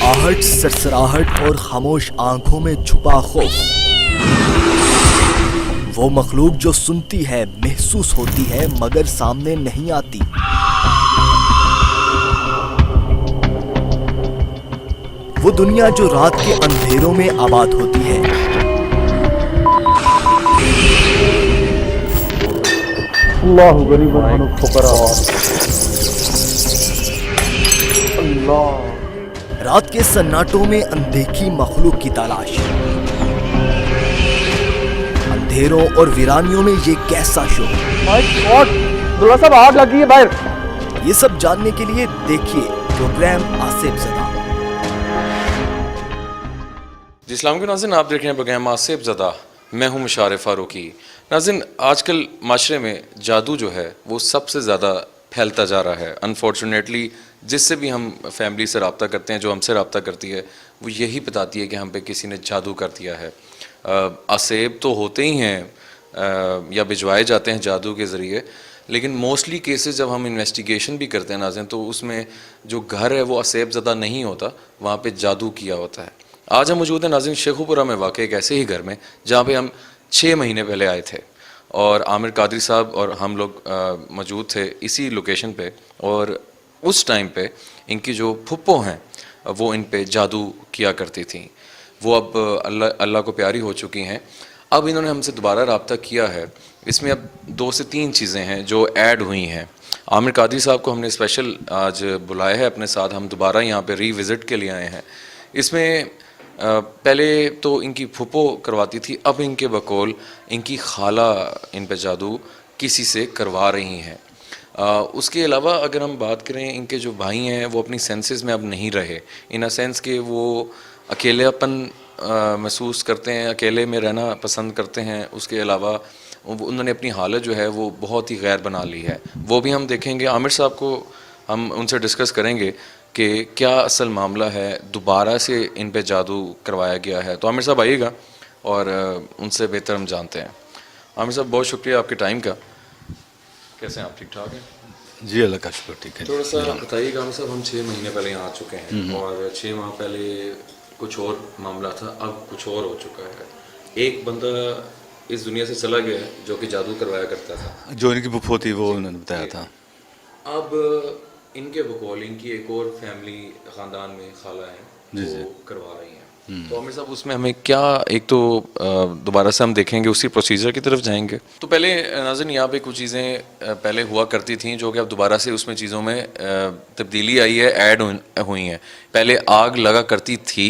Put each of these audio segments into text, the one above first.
आहट, सरसराहट और खामोश आंखों में छुपा खौफ। वो मखलूक जो सुनती है, महसूस होती है, मगर सामने नहीं आती। वो दुनिया जो रात के अंधेरों में आबाद होती है। अल्लाहु गरीबन फुकरा। अल्लाह। रात के सन्नाटों में अनदेखी मखलूक की तलाश। अंधेरों और वीरानियों में ये कैसा शो। दुल्ला साहब आग लगी है बाहर। ये सब जानने के लिए देखिए प्रोग्राम आसिफ ज़दा। जी अस्सलाम वालेकुम नाज़रीन, आप देख रहे हैं प्रोग्राम आसिफ ज़दा। मैं हूं मुशार फ़ारूकी। नाज़रीन, आजकल माशरे में जादू जो है वो सबसे ज़्यादा फैलता जा रहा है। अनफॉर्चुनेटली जिससे भी हम फैमिली से रब्ता करते हैं, जो हमसे रब्ता करती है, वो यही बताती है कि हम पे किसी ने जादू कर दिया है। असेब तो होते ही हैं या भिजवाए जाते हैं जादू के ज़रिए, लेकिन मोस्टली केसेस जब हम इन्वेस्टिगेशन भी करते हैं नाज़रीन, तो उसमें जो घर है वो असेब ज़दा नहीं होता, वहाँ पे जादू किया होता है। आज हम मौजूद हैं नाज़रीन शेखुपुरा में वाक़ एक ऐसे ही घर में जहाँ पे हम 6 महीने पहले आए थे और आमिर कादरी साहब और हम लोग मौजूद थे इसी लोकेशन पे। और उस टाइम पे इनकी जो फुप्पो हैं वो इन पे जादू किया करती थी। वो अब अल्लाह को प्यारी हो चुकी हैं। अब इन्होंने हमसे दोबारा रब्ता किया है। इसमें अब 2 से 3 चीज़ें हैं जो ऐड हुई हैं। आमिर कादरी साहब को हमने स्पेशल आज बुलाया है अपने साथ, हम दोबारा यहाँ पे रीविज़िट के लिए आए हैं। इसमें पहले तो इनकी फुप्पो करवाती थी, अब इनके बकौल इनकी खाला इन पे जादू किसी से करवा रही हैं। उसके अलावा अगर हम बात करें, इनके जो भाई हैं वो अपनी सेंसेस में अब नहीं रहे, इन अ सेंस कि वो अकेलेपन महसूस करते हैं, अकेले में रहना पसंद करते हैं। उसके अलावा उन्होंने अपनी हालत जो है वो बहुत ही गैर बना ली है। वो भी हम देखेंगे। आमिर साहब को हम उनसे डिस्कस करेंगे कि क्या असल मामला है, दोबारा से इन पे जादू करवाया गया है। तो आमिर साहब आइएगा और उनसे बेहतर हम जानते हैं। आमिर साहब बहुत शुक्रिया आपके टाइम का। कैसे हैं आप? ठीक ठाक हैं? जी अल्लाह का शुक्र ठीक है। थोड़ा सा बताइएगा आमिर साहब, हम 6 महीने पहले यहाँ आ चुके हैं और 6 माह पहले कुछ और मामला था, अब कुछ और हो चुका है। एक बंदा इस दुनिया से चला गया है जो कि जादू करवाया करता था, जो इनकी फुफ्फो थी वो उन्होंने बताया था। अब इनके बकौल इनकी एक और फैमिली ख़ानदान में खाला है वो करवा रही हैं। तो आमिर साहब उसमें हमें क्या, एक तो दोबारा से हम देखेंगे, उसी प्रोसीजर की तरफ जाएंगे। तो पहले नाज़रीन यहाँ पे कुछ चीज़ें पहले हुआ करती थी जो कि अब दोबारा से उसमें चीज़ों में तब्दीली आई है, ऐड हुई हैं। पहले आग लगा करती थी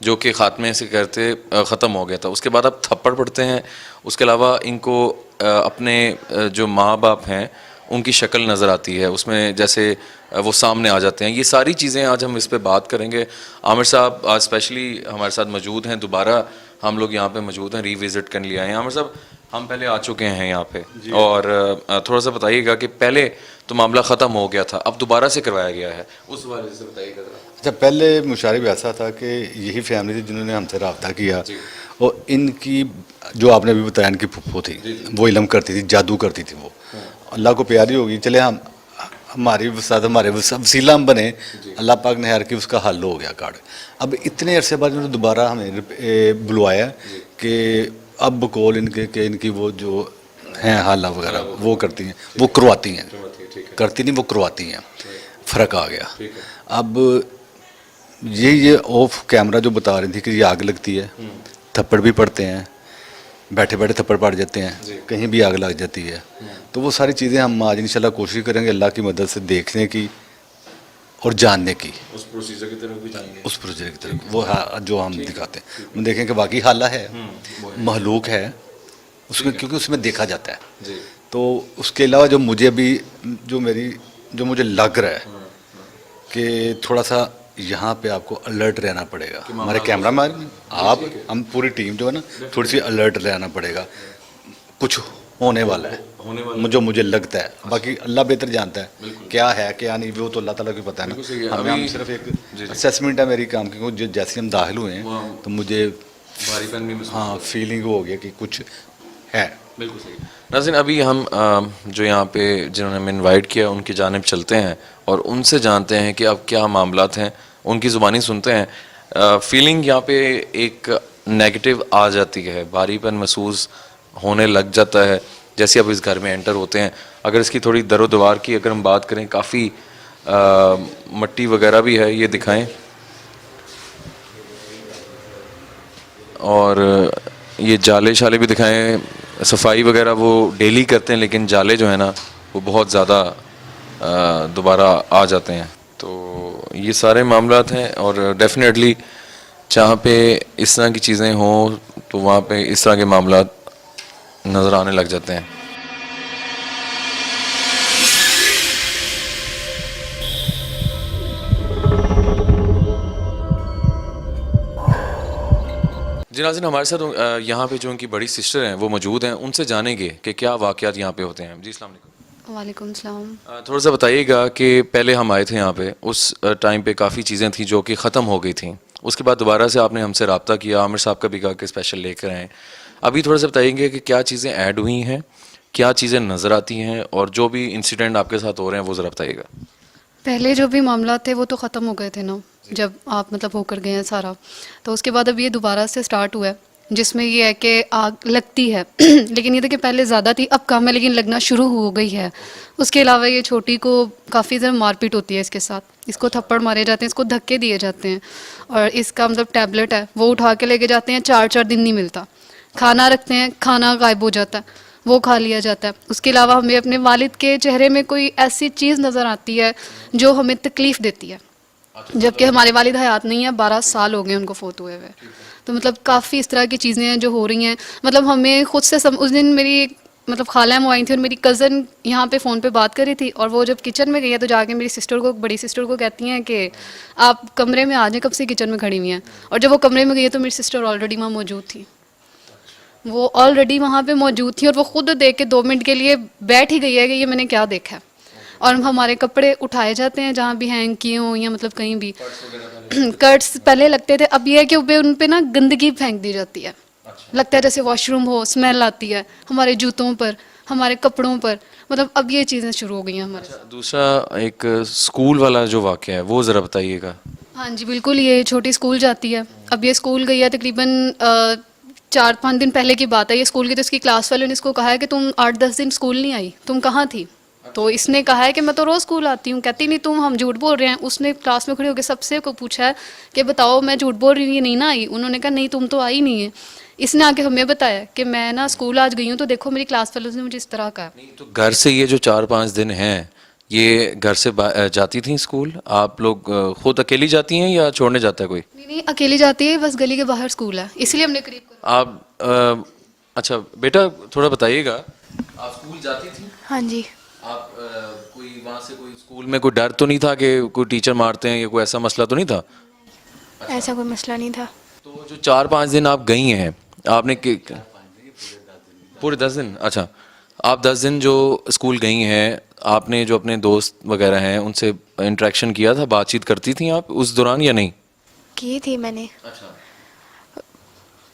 जो कि ख़ात्मे से करते ख़त्म हो गया था। उसके बाद अब थप्पड़ पड़ते हैं। उसके अलावा इनको अपने जो माँ बाप हैं उनकी शक्ल नज़र आती है, उसमें जैसे वो सामने आ जाते हैं। ये सारी चीज़ें आज हम इस पे बात करेंगे। आमिर साहब आज स्पेशली हमारे साथ मौजूद हैं, दोबारा हम लोग यहाँ पे मौजूद हैं, रीविज़िट करने लिए आए हैं। आमिर साहब, हम पहले आ चुके हैं यहाँ पे और थोड़ा सा बताइएगा कि पहले तो मामला ख़त्म हो गया था, अब दोबारा से करवाया गया है, उस वाले से बताइएगा ज़रा। अच्छा, पहले मुशारिब ऐसा था कि यही फैमिली थी जिन्होंने हमसे रब्ता किया और इनकी जो आपने अभी बताया इनकी फुफ्फो थी वो इल्म करती थी, जादू करती थी। वो अल्लाह को प्यारी होगी, चले हम हमारे वसीला हम बने, अल्लाह पाक ने हर की उसका हल हो गया कार्ड। अब इतने अरसे बाद उन्होंने दोबारा हमें बुलवाया कि अब बकौल इनके कि इनकी वो जो हैं हाला वगैरह वो करती हैं, वो करवाती हैं, करती नहीं वो करवाती हैं। फ़र्क आ गया। अब ये ऑफ कैमरा जो बता रही थी कि ये आग लगती है, थप्पड़ भी पड़ते हैं, बैठे बैठे थप्पड़ पड़ जाते हैं, कहीं भी आग लग जाती है। तो वो सारी चीज़ें हम आज इंशाल्लाह कोशिश करेंगे अल्लाह की मदद से देखने की और जानने की। उस प्रोसीजर की तरफ भी जाएंगे, उस प्रोसीजर की तरफ वो जो हम दिखाते हैं, हम देखें कि बाकी हाला है, महलूक है उसमें, क्योंकि उसमें देखा जाता है। तो उसके अलावा जो मुझे अभी जो मुझे लग रहा है कि थोड़ा सा यहाँ पे आपको अलर्ट रहना पड़ेगा। हमारे कैमरा मैन, आप, हम पूरी टीम जो है ना, थोड़ी सी अलर्ट रहना पड़ेगा। कुछ होने वाला है जो मुझे लगता है, बाकी अल्लाह बेहतर जानता है क्या है क्या नहीं, वो तो अल्लाह ताला को पता है ना। हम सिर्फ एक असेसमेंट है मेरी काम की, जो जैसे हम दाखिल हुए हैं तो मुझे हाँ फीलिंग हो गया कि कुछ है। बिल्कुल सही। नाज़रीन, अभी हम जो यहाँ पे जिन्होंने हमें इनवाइट किया उनकी जानिब चलते हैं और उनसे जानते हैं कि अब क्या मामलात हैं उनकी ज़ुबानी सुनते हैं, फीलिंग यहाँ पे एक नेगेटिव आ जाती है, भारीपन महसूस होने लग जाता है जैसे अब इस घर में एंटर होते हैं। अगर इसकी थोड़ी दरो दीवार की अगर हम बात करें, काफ़ी मट्टी वगैरह भी है, ये दिखाएं। और ये जाले शाले भी दिखाएं। सफाई वगैरह वो डेली करते हैं, लेकिन जाले जो है ना वो बहुत ज़्यादा दोबारा आ जाते हैं। तो ये सारे मामलात हैं, और डेफिनेटली जहाँ पे इस तरह की चीज़ें हों तो वहाँ पे इस तरह के मामलात नज़र आने लग जाते हैं। जी नाज़रीन, हमारे साथ यहाँ पे जो उनकी बड़ी सिस्टर हैं वो मौजूद हैं, उनसे जानेंगे कि क्या वाक़यात यहाँ पे होते हैं। जी अस्सलाम वालेकुम। वालेकुम सलाम। थोड़ा सा बताइएगा कि पहले हम आए थे यहाँ पे, उस टाइम पे काफ़ी चीज़ें थी जो कि ख़त्म हो गई थी, उसके बाद दोबारा से आपने हमसे रब्ता किया, आमिर साहब का भी कहा कि स्पेशल लेकर आएँ। अभी थोड़ा सा बताइएगा कि क्या चीज़ें ऐड हुई हैं, क्या चीज़ें नज़र आती हैं, और जो भी इंसिडेंट आपके साथ हो रहे हैं वो ज़रा बताइएगा। पहले जो भी मामला थे वो तो ख़त्म हो गए थे ना, जब आप मतलब होकर गए हैं सारा, तो उसके बाद अब ये दोबारा से स्टार्ट हुआ है, जिसमें ये है कि आग लगती है लेकिन ये देखिए पहले ज़्यादा थी, अब कम है लेकिन लगना शुरू हो गई है। उसके अलावा ये छोटी को काफ़ी ज़्यादा मारपीट होती है इसके साथ, इसको थप्पड़ मारे जाते हैं, इसको धक्के दिए जाते हैं, और इसका मतलब टैबलेट है वो उठा के लेके जाते हैं, 4-4 दिन नहीं मिलता। खाना रखते हैं, खाना गायब हो जाता है, वो खा लिया जाता है। उसके अलावा हमें अपने वालिद के चेहरे में कोई ऐसी चीज़ नज़र आती है जो हमें तकलीफ़ देती है, जबकि हमारे वालिद हयात नहीं है, 12 साल हो गए उनको फोत हुए हुए। तो मतलब काफ़ी इस तरह की चीज़ें हैं जो हो रही हैं। मतलब हमें खुद से उस दिन मेरी मतलब खाला वो आई थी और मेरी कज़न यहाँ पे फ़ोन पे बात कर रही थी, और वो जब किचन में गई है तो जाके मेरी सिस्टर को, बड़ी सिस्टर को कहती हैं कि आप कमरे में आ जाएं, कब से किचन में खड़ी हुई हैं। और जब वो कमरे में गई है तो मेरी सिस्टर ऑलरेडी वहाँ मौजूद थी, वो ऑलरेडी वहाँ पे मौजूद थी, और वो खुद देख के 2 मिनट के लिए बैठ ही गई है कि ये मैंने क्या देखा है। और हमारे कपड़े उठाए जाते हैं जहाँ भी हैंग किए हों या मतलब कहीं भी कट्स पहले लगते थे, अब ये है कि उन पे ना गंदगी फेंक दी जाती है। लगता है जैसे वॉशरूम हो, स्मेल आती है हमारे जूतों पर, हमारे कपड़ों पर, मतलब अब ये चीज़ें शुरू हो गई हैं हमारे साथ। दूसरा एक स्कूल वाला जो वाक़या है वो ज़रा बताइएगा। हाँ जी बिल्कुल, ये छोटी स्कूल जाती है, अब ये स्कूल गई है तकरीबन 4-5 दिन पहले की बात है ये स्कूल की। तो इसकी क्लास वाले ने इसको कहा है कि तुम 8-10 दिन स्कूल नहीं आई, तुम कहाँ थी? तो इसने कहा है कि मैं तो रोज़ स्कूल आती हूँ। कहती नहीं तुम, हम झूठ बोल रहे हैं। उसने क्लास में खड़े होकर सबसे को पूछा है कि बताओ मैं झूठ बोल रही हूँ, ये नहीं ना आई। उन्होंने कहा नहीं तुम तो आई नहीं है। इसने आके हमें बताया कि मैं ना स्कूल आज गई हूँ, तो देखो मेरी क्लास वालों ने मुझे इस तरह कहा। तो घर से ये जो 4-5 दिन हैं, ये घर से जाती थी स्कूल? आप लोग खुद अकेली जाती हैं या छोड़ने जाता है कोई? नहीं अकेली जाती है, बस गली के बाहर स्कूल है, इसलिए हमने करीब करा। आप अच्छा बेटा थोड़ा बताइएगा, आप स्कूल जाती थी? हाँ जी। आप कोई वहाँ से कोई स्कूल में कोई डर तो नहीं था कि कोई टीचर मारते हैं या कोई ऐसा मसला तो नहीं था? ऐसा कोई मसला नहीं था। तो जो 4-5 दिन आप गई हैं, आपने पूरे 10 दिन? अच्छा, आप 10 दिन जो स्कूल गई हैं, आपने जो अपने दोस्त वगैरह हैं उनसे इंटरेक्शन किया था, बातचीत करती थी आप उस दौरान या नहीं? की थी मैंने। अच्छा,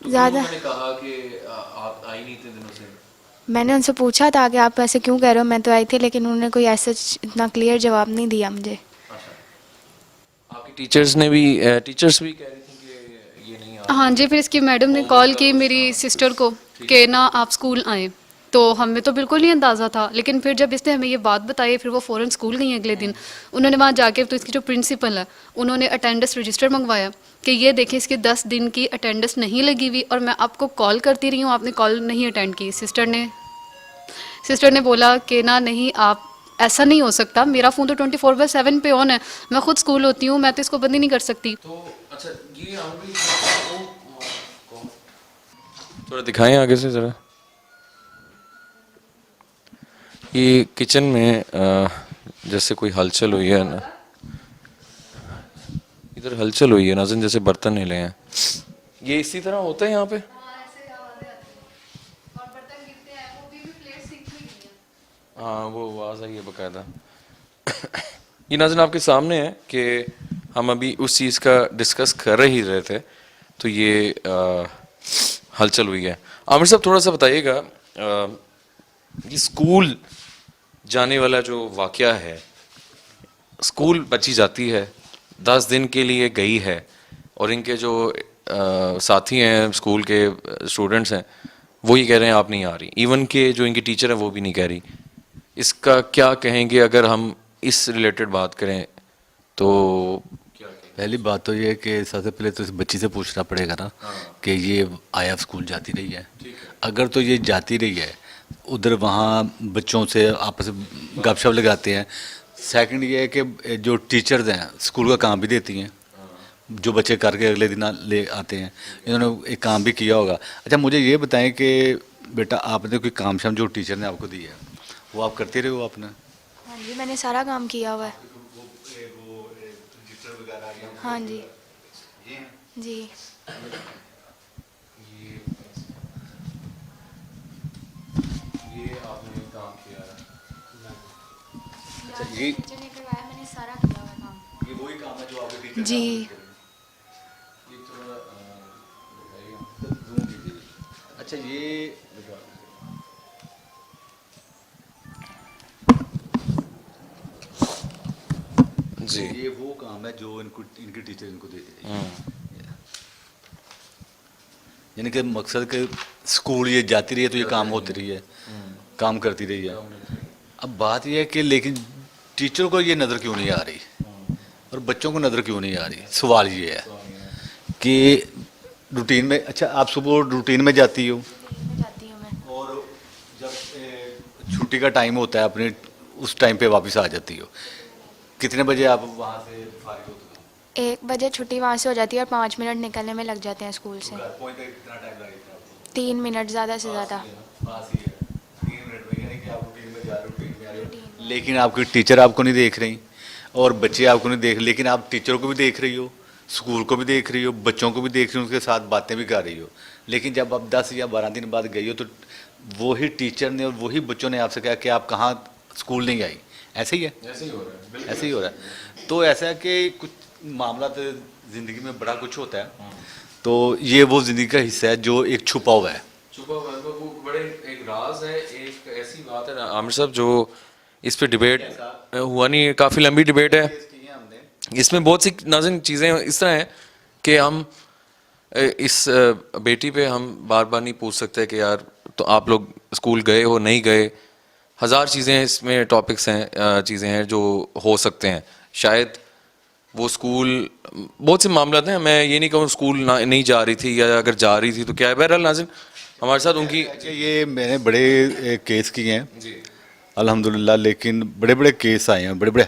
ज़्यादा उन्होंने कहा कि आप आई नहीं थे दिनों से? मैंने उनसे पूछा था कि आप ऐसे क्यों कह रहे हो, मैं तो आई थी, लेकिन उन्होंने कोई ऐसा इतना क्लियर जवाब नहीं दिया मुझे। आपकी टीचर्स भी कह रही थी कि ये नहीं आ। हाँ जी, फिर इसकी मैडम ने कॉल की मेरी सिस्टर को कि ना आप स्कूल आएँ, तो हमें तो बिल्कुल नहीं अंदाज़ा था। लेकिन फिर जब इसने हमें ये बात बताई, फिर वो फ़ौरन स्कूल गई अगले दिन। उन्होंने वहाँ जाके, तो इसकी जो प्रिंसिपल है उन्होंने अटेंडेंस रजिस्टर मंगवाया कि ये देखें इसकी 10 दिन की अटेंडेंस नहीं लगी हुई, और मैं आपको कॉल करती रही हूँ, आपने कॉल नहीं अटेंड की। सिस्टर ने बोला कि ना नहीं, आप ऐसा नहीं हो सकता, मेरा फ़ोन तो 24/7 पे ऑन है, मैं खुद स्कूल होती हूँ, मैं तो इसको बंद ही नहीं कर सकती। तो अच्छा, ये थोड़ा दिखाएं आगे से ज़रा। ये किचन में जैसे कोई हलचल हुई है ना, इधर हलचल हुई है नाज़रीन, जैसे बर्तन हिले हैं। ये इसी तरह होता है यहाँ पे? हाँ, वो आवाज़ आई है बाकायदा। ये नाज़रीन आपके सामने है कि हम अभी उस चीज़ का डिस्कस कर ही रहे थे, तो ये हलचल हुई है। आमिर साहब थोड़ा सा बताइएगा, ये स्कूल जाने वाला जो वाक़या है, स्कूल बच्ची जाती है, 10 दिन के लिए गई है और इनके जो साथी हैं स्कूल के स्टूडेंट्स हैं वो ही कह रहे हैं आप नहीं आ रही, इवन के जो इनकी टीचर है वो भी नहीं कह रही। इसका क्या कहेंगे अगर हम इस रिलेटेड बात करें तो? पहली बात तो ये है कि सबसे पहले तो इस बच्ची से पूछना पड़ेगा ना कि ये आया स्कूल जाती रही है। अगर तो ये जाती रही है उधर वहाँ बच्चों से आपस में गपशप लगाते हैं। सेकंड ये है कि जो टीचर्स हैं स्कूल का काम भी देती हैं, जो बच्चे करके अगले दिन ले आते हैं। इन्होंने एक काम भी किया होगा। अच्छा मुझे ये बताएं कि बेटा आपने कोई काम शाम जो टीचर ने आपको दी है वो आप करते रहे हो आपने? हाँ जी, मैंने सारा काम किया हुआ है। हाँ जी जी। ये आपने काम किया है? अच्छा ये टीचर ने करवाया, मैंने सारा किया हुआ काम। ये वही काम है जो आपके टीचर जी। ये थोड़ा अच्छा ये जी ये वो काम है जो इनको इनके टीचर इनको देते हैं। यानी कि मकसद के स्कूल ये जाती रही है तो ये काम होती रही है, काम करती रही है। अब बात ये है कि लेकिन टीचर को ये नज़र क्यों नहीं आ रही और बच्चों को नज़र क्यों नहीं आ रही? सवाल ये है कि रूटीन में, अच्छा आप सुबह रूटीन में जाती हो जाती हूँ मैं। और जब छुट्टी का टाइम होता है अपने उस टाइम पे वापस आ जाती हो। कितने बजे आप वहाँ से फारिग होते हो? 1 बजे छुट्टी वहाँ से हो जाती है और 5 मिनट निकलने में लग जाते हैं स्कूल से। घर पहुँचते कितना टाइम लगेगा आपको? 3 मिनट ज़्यादा से ज़्यादा। पास ही है, 3 मिनट में, यानी कि आप रूटीन में जा रहे हो, रूटीन में आ रहे हो। लेकिन आपकी टीचर आपको नहीं देख रही और बच्चे आपको नहीं देख, लेकिन आप टीचर को भी देख रही हो, स्कूल को भी देख रही हो, बच्चों को भी देख रही हो, उनके साथ बातें भी कर रही हो। लेकिन जब आप 10 या 12 दिन बाद गई हो तो वही टीचर ने और वही बच्चों ने आपसे कहा कि आप कहाँ स्कूल नहीं आई। ऐसे ही है, ऐसे ही हो रहा है, बिल्कुल ऐसे ही हो रहा है। तो ऐसा है कि कुछ मामला तो ज़िंदगी में बड़ा कुछ होता है, तो ये वो ज़िंदगी का हिस्सा है जो एक छुपा हुआ है। छुपा हुआ है, वो बड़े एक राज है। एक ऐसी बात है ना आमिर साहब जो इस पे डिबेट हुआ नहीं है, काफ़ी लंबी डिबेट है। इसमें बहुत सी नाज़िन चीज़ें इस तरह हैं कि हम इस बेटी पे हम बार बार नहीं पूछ सकते कि यार तो आप लोग स्कूल गए हो नहीं गए। हज़ार चीज़ें इसमें टॉपिक्स हैं, चीज़ें हैं जो हो सकते हैं। शायद वो स्कूल, बहुत से मामला हैं। मैं ये नहीं कहूँ स्कूल ना नहीं जा रही थी या अगर जा रही थी तो क्या है। बहरहाल नाज़िन हमारे साथ उनकी ये मैंने बड़े केस किए हैं अल्हम्दुलिल्लाह, लेकिन बड़े बड़े केस आए हैं, बड़े बड़े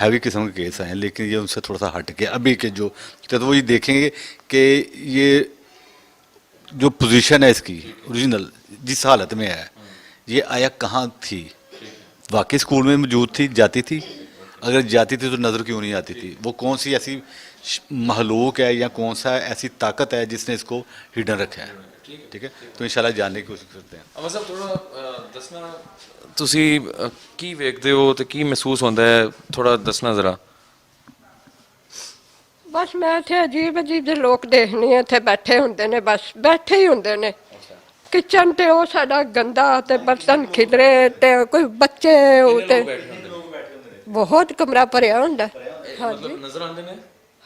हैवी किस्म के केस आए हैं। लेकिन ये उनसे थोड़ा सा हट के अभी के जो तो वो ये देखेंगे कि ये जो पोजीशन है इसकी ओरिजिनल जिस हालत में है ये आया कहाँ थी। वाकई स्कूल में मौजूद थी, जाती थी, अगर जाती थी तो नज़र क्यों नहीं आती थी? वो कौन सी ऐसी महलूक है या कौन सा ऐसी ताकत है जिसने इसको हिडन रखा है? ठीक है, तो इंशाल्लाह जानने की कोशिश करते हैं। अमर साहब थोड़ा दसना ਤੁਸੀਂ ਕੀ ਵੇਖਦੇ ਹੋ ਤੇ ਕੀ ਮਹਿਸੂਸ ਹੁੰਦਾ ਹੈ, ਥੋੜਾ ਦੱਸਣਾ ਜ਼ਰਾ। ਬਸ ਮੈਂ ਇੱਥੇ ਅਜੀਬ ਅਜੀਬ ਜਿਹੇ ਲੋਕ ਦੇਖਣੀ ਆ, ਇੱਥੇ ਬੈਠੇ ਹੁੰਦੇ ਨੇ, ਬਸ ਬੈਠੇ ਹੀ ਹੁੰਦੇ ਨੇ। ਕਿਚਨ ਤੇ ਉਹ ਸਾਡਾ ਗੰਦਾ ਤੇ ਬਰਤਨ ਖਿਲਰੇ ਤੇ ਕੋਈ ਬੱਚੇ ਉਤੇ ਬਹੁਤ ਕਮਰਾ ਭਰਿਆ ਹੁੰਦਾ। ਹਾਂਜੀ ਨਜ਼ਰ ਆਉਂਦੇ ਨੇ?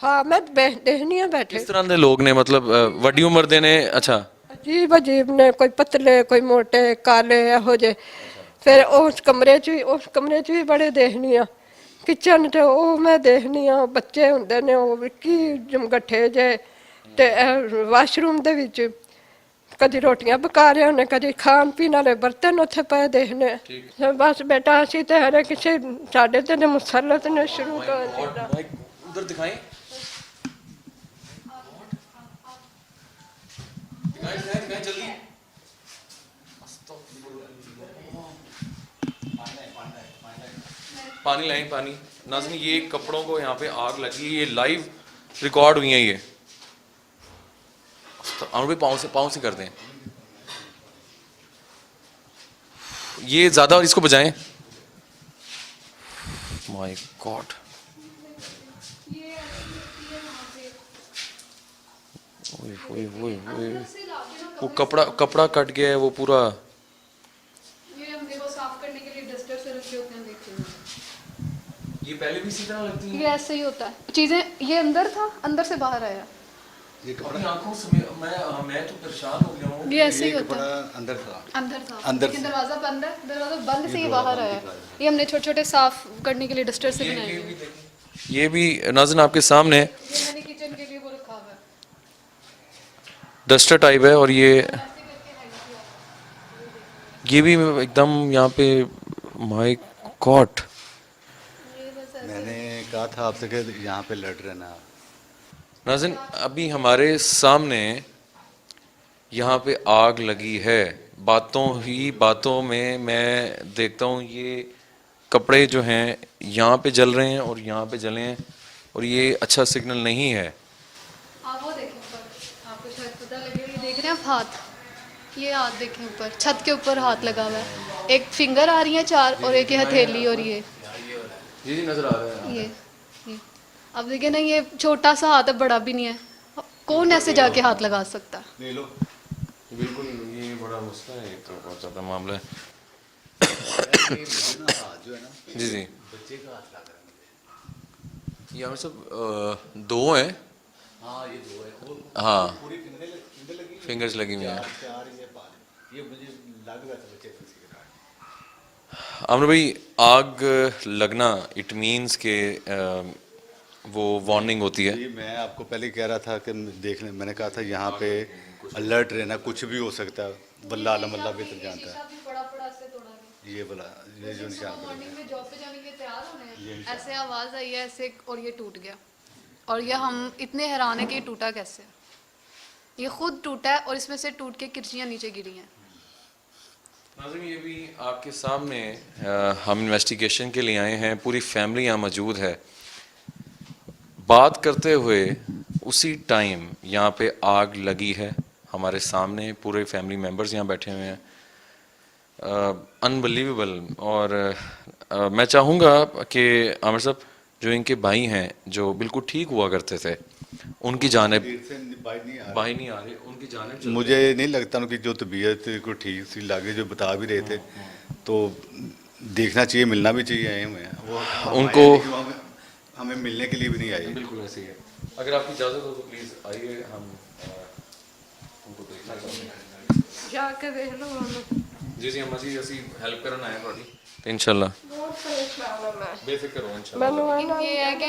ਹਾਂ ਮੈਂ ਦੇਖਣੀ ਆ ਬੈਠੇ। ਕਿਸ ਤਰ੍ਹਾਂ ਦੇ ਲੋਕ ਨੇ, ਮਤਲਬ ਵੱਡੀ ਉਮਰ ਦੇ ਨੇ? ਅੱਛਾ, ਅਜੀਬ ਅਜੀਬ ਨੇ, ਕੋਈ ਪਤਲੇ ਕੋਈ ਮੋਟੇ ਕਾਲੇ ਇਹੋ ਜਿਹੇ। ਫਿਰ ਉਸ ਕਮਰੇ 'ਚ ਵੀ ਬੜੇ ਦੇਖਣੀ ਆ। ਕਿਚਨ 'ਚ ਉਹ ਮੈਂ ਦੇਖਣੀ ਆ, ਬੱਚੇ ਹੁੰਦੇ ਨੇ ਉਹ ਵਿੱਕੀ ਜਮਗੱਠੇ ਜੇ। ਤੇ ਵਾਸ਼ਰੂਮ ਦੇ ਵਿੱਚ ਕਦੀ ਰੋਟੀਆਂ ਪਕਾ ਰਹੇ ਹੁੰਦੇ, ਕਦੀ ਖਾਣ ਪੀਣ ਵਾਲੇ ਬਰਤਨ ਉੱਥੇ ਪਏ ਦੇਖਣੇ। ਬਸ ਬੇਟਾ ਅਸੀਂ ਤੇ ਹਰੇ ਕਿਸੇ ਸਾਡੇ ਤੇ ਮੁਸਲਤ ਨੇ ਸ਼ੁਰੂ ਕਰ ਦਿੱਤਾ। ਉਧਰ ਦਿਖਾਈ जल्दी। पानी लाएं, पानी। नाज़रीन ये कपड़ों को यहाँ पे आग लगी, ये लाइव रिकॉर्ड हुई है। ये अमर भाई पाँव से कर दें, ये ज़्यादा इसको बजाएं। माय गॉड, वो कपड़ा कट गया है वो पूरा। ये हम देखो साफ करने के लिए डस्टर से रखे होते हैं, देखते हैं। ये पहले भी इसी तरह लगती ये ऐसे ही होता है, चीज़ें ये अंदर था, अंदर से बाहर आया, अपनी आंखों से मैं तो परेशान हो गया हूँ। ये ऐसे ही होता है। अंदर था अंदर था, अंदर लेकिन से। दरवाजा बंद है, दरवाजा बंद से ये बाहर आया। ये हमने छोटे छोटे साफ करने के लिए डस्टर से बनाए हैं। ये भी नाज़रीन आपके सामने ये मैंने किचन के लिए वो रखा हुआ है। डस्टर टाइप है, और ये भी एकदम यहाँ पे, माय गॉड। मैंने कहा था आपसे कि यहाँ पे लड़ रहना। नाज़रीन अभी हमारे सामने यहाँ पे आग लगी है, बातों में मैं देखता हूँ ये कपड़े जो हैं यहाँ पे जल रहे हैं और यहाँ पे जले हैं, और ये अच्छा सिग्नल नहीं है। आप वो देखें ऊपर, आपको शायद पता लगे, ये देख रहे हैं आप हाथ, ये हाथ देखें ऊपर, छत के ऊपर हाथ लगा हुआ है, एक फिंगर आ रही है 4 और एक ये हथेली, और ये नज़र आ रहा है। ये अब देखिए ना, ये छोटा सा हाथ है, बड़ा भी नहीं है, कौन ऐसे जाके हाथ लगा सकता है? ले लो। बिल्कुल, ये बड़ा मसला है, तो बहुत ज़्यादा मामला है। जो है ना जी जी, बच्चे का हाथ लगा है। ये हमें सब 2 हैं। हाँ ये 2 है। वो हाँ, पूरी फिंगर लगी फिंगर्स लगी हुई हैं। 4 ये 5 ये मुझे लग रहा था बच्चे किसी के साथ। आमर भाई, आग लगना इट मीन्स के वो वार्निंग होती है। जी मैं आपको पहले ही कह रहा था कि देख लें, मैंने कहा था यहाँ पे अलर्ट रहना, कुछ भी हो सकता है, वल्लाह आलम अल्लाह बेहतर जानता है। ये बोला, ये जो निशान पड़े मॉर्निंग में जॉब पे जाने के लिए तैयार होने हैं, ऐसे आवाज़ आई है ऐसे, और ये टूट गया, और ये हम इतने हैरान है कि ये टूटा कैसे, ये खुद टूटा है और इसमें से टूट के किरचियाँ नीचे गिरी हैं। नाज़रीन ये भी आपके सामने हम इन्वेस्टिगेशन के लिए आए हैं, पूरी फैमिली यहाँ मौजूद है। बात करते हुए उसी टाइम यहाँ पे आग लगी है, हमारे सामने पूरे फैमिली मेम्बर्स यहाँ बैठे हुए हैं। अनबिलीवेबल। और मैं चाहूँगा कि आमिर साहब, जो इनके भाई हैं जो बिल्कुल ठीक हुआ करते थे, उनकी जानिब भाई नहीं आ रहे, उनकी जानिब मुझे नहीं लगता उनकी जो तबीयत को ठीक सी लगे, जो बता भी रहे थे, तो देखना चाहिए, मिलना भी चाहिए। आए हुए हैं वो उनको, हमें मिलने के लिए भी नहीं आए। बिल्कुल ऐसे ही है। अगर आपकी इजाज़त हो तो प्लीज़ आइए, हम उनको देखना चाहते हैं। जाके देख लो उन्हें। जी जी, हम ਅਸੀਂ हेल्प करना आए थोड़ी, तो इंशाल्लाह बहुत परेशान हूं मैं। बेफिक्र हो इंशाल्लाह। मैंने ये है कि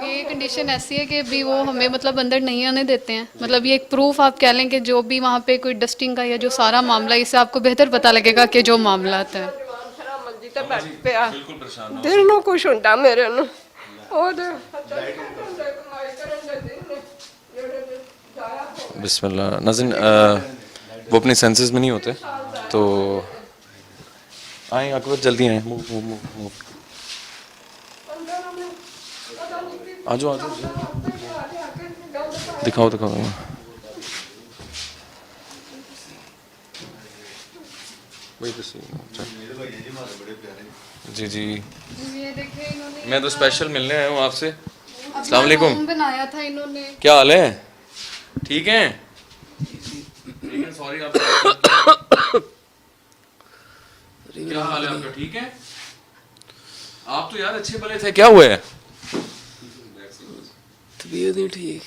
ये कंडीशन ऐसी है कि भी वो हमें मतलब अंदर नहीं आने देते हैं, मतलब ये एक प्रूफ आप कह लें कि जो भी वहाँ पे कोई डस्टिंग का या जो सारा मामला, इससे आपको बेहतर पता लगेगा कि जो मामला है। ਜਵਾਨ ਸਾਰਾ ਮੰਜੀ ਤੇ ਬੈਠ ਪਿਆ, बिल्कुल परेशान हो। ਦਿਲ ਨੂੰ ਕੁਛ ਹੁੰਦਾ ਮੇਰੇ ਨੂੰ, ਉਹਦੇ ਕਮਾਈ ਕਰਨ ਦੇ ਦਿਨ ਨੇ ਜਿਹੜੇ ਜਾਇਆ ਹੋ। बिस्मिल्लाह। नाज़रीन वो अपने सेंसेस में नहीं होते, तो आए अकबर, जल्दी आए, मूव मूव मूव मूव, आ जाओ आ जाओ, दिखाओ दिखाओ। वही तो सही है। अच्छा। जी जी, ये देखिए इन्होंने मैं तो स्पेशल मिलने आया हूँ आपसे। अस्सलाम वालेकुम, रूम बनाया था इन्होंने। क्या हाल है? ठीक है? सॉरी आप क्या हाल है आपका? ठीक है? आप तो यार अच्छे भले थे, क्या हुआ है? तबीयत नहीं ठीक।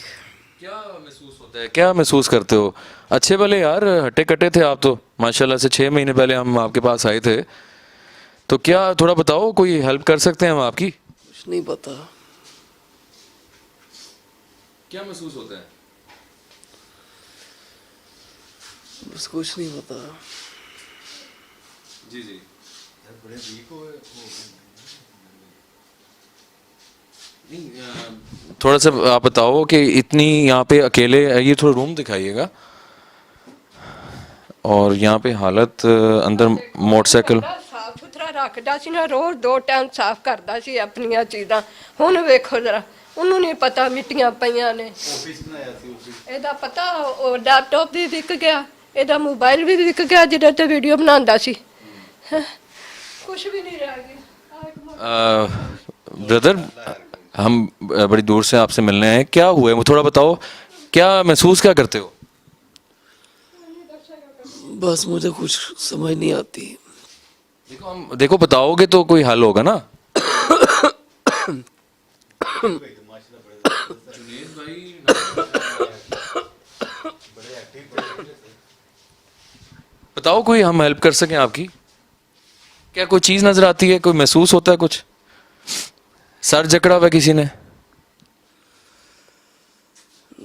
क्या महसूस होता है, क्या महसूस करते हो? अच्छे भले यार, हट्टे कट्टे थे आप तो माशाल्लाह से। 6 महीने पहले हम आपके पास आए थे, तो क्या थोड़ा बताओ, कोई हेल्प कर सकते हैं हम आपकी? कुछ नहीं पता। क्या महसूस होता है? बस कुछ नहीं पता। जी जी, थोड़ा सा आप बताओ कि इतनी यहाँ पे अकेले, ये थोड़ा रूम दिखाइएगा, और यहाँ पे हालत अंदर मोटरसाइकिल ਸਾਫ ਸੁਥਰਾ ਰੱਖਦਾ ਸੀ ਨਾ, ਰੋਜ਼ 2 ਟਾਈਮ ਸਾਫ ਕਰਦਾ ਸੀ ਆਪਣੀਆਂ ਚੀਜ਼ਾਂ। ਹੁਣ ਵੇਖੋ ਜਰਾ, ਉਹਨੂੰ ਨਹੀਂ ਪਤਾ ਮਿੱਟੀਆਂ ਪਈਆਂ ਨੇ। ਇਹਦਾ ਪਤਾ, ਉਹ ਲੈਪਟਾਪ ਵੀ ਵਿਕ ਗਿਆ, ਇਹਦਾ ਮੋਬਾਈਲ ਵੀ ਵਿਕ ਗਿਆ ਜਿਹਦੇ ਤੇ ਵੀਡੀਓ ਬਣਾਉਂਦਾ ਸੀ। ਕੁਝ ਵੀ ਨਹੀਂ ਰਹਿ ਗਿਆ। ब्रदर, हम बड़ी दूर से आपसे मिलने आए, क्या हुआ है वो थोड़ा बताओ, क्या महसूस क्या करते हो? बस मुझे कुछ समझ नहीं आती। देखो बताओगे तो कोई हल होगा ना। बताओ कोई हम हेल्प कर सकें आपकी, क्या कोई चीज़ नज़र आती है, कोई महसूस होता है कुछ, सर जकड़ा हुआ है किसी ने?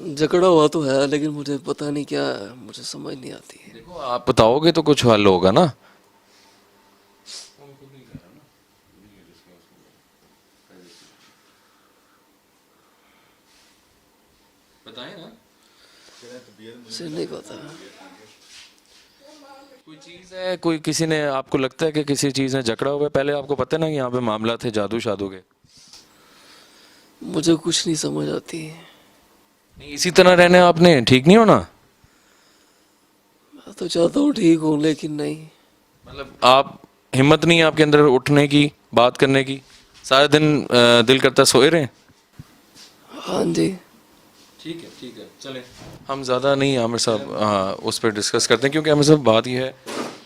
झगड़ा हुआ तो है लेकिन मुझे पता नहीं क्या है, मुझे समझ नहीं आती है। देखो आप बताओगे तो कुछ हल होगा ना। बताएं ना, मुझे नहीं पता। कोई चीज़ है, कोई किसी ने आपको लगता है कि किसी चीज़ ने जकड़ा हुआ है, पहले आपको पता है ना कि यहाँ पे मामला थे जादू शादू के? मुझे कुछ नहीं समझ आती। नहीं इसी तरह रहना है आपने, ठीक नहीं होना। मैं तो चाहता हूँ ठीक हूँ लेकिन नहीं। मतलब आप हिम्मत नहीं है आपके अंदर उठने की, बात करने की, सारे दिन दिल करता है सोए रहें। हाँ जी। ठीक है चलें, हम ज़्यादा नहीं आमिर साहब हाँ उस पर डिस्कस करते हैं, क्योंकि आमिर साहब बात यह है